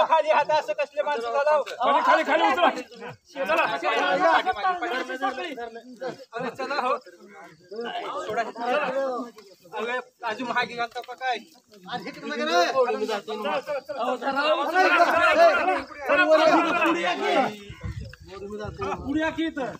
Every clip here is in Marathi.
खाली हात असं कसले माणसं खाली खाली उतरा चला चला हो अजून महागी घालता का काय पुढे की इथं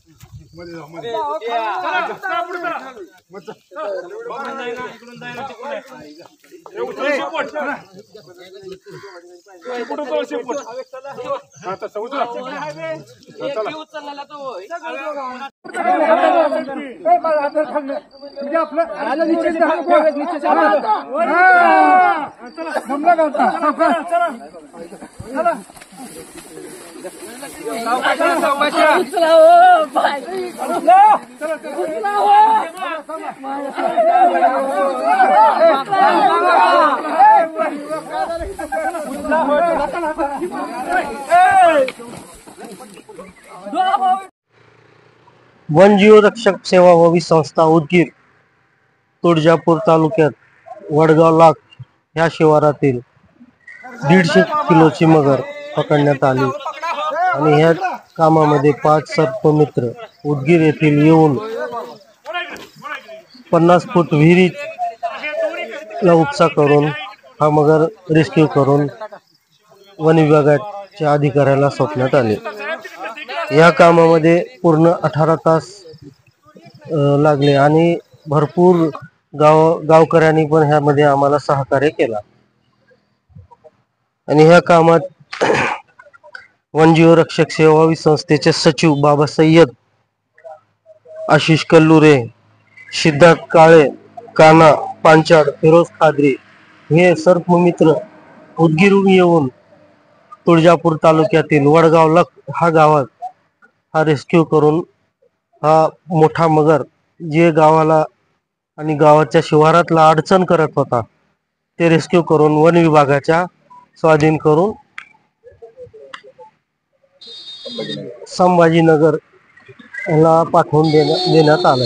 वनजीव रक्षक सेवा व संस्था उदगीर तुळजापूर तालुक्यात वडगाव लाख ह्या शिवारातील 150 किलोची मगर पकडण्यात आली आणि ह्या कामामध्ये 5 सर्पमित्र उदगीर येथील येऊन 50 फूट विहिरीला उपसा करून हा मगर रेस्क्यू करून वन विभागाच्या अधिकाऱ्याला सोपण्यात आले। या कामामध्ये पूर्ण 18 तास लागले आणि भरपूर गावकऱ्यांनी पण ह्यामध्ये आम्हाला सहकार्य केला आणि ह्या कामात वनजीव रक्षक सेवा संस्थेचे सचिव बाबा सय्यद, आशिष कल्लुरे, सिद्धार्थ काळे, काना पांचाड, फिरोज खाद्री हे सर्पमित्र उदगीरहून येऊन तुळजापूर तालुक्यातील वडगाव लख हा गावात हा रेस्क्यू करून हा मोठा मगर जे गावाला आणि गावाच्या शिवारातला अडचण करत होता ते रेस्क्यू करून वन विभागाच्या स्वाधीन करून संभाजीनगर ला पाठवून देण्यात आलं।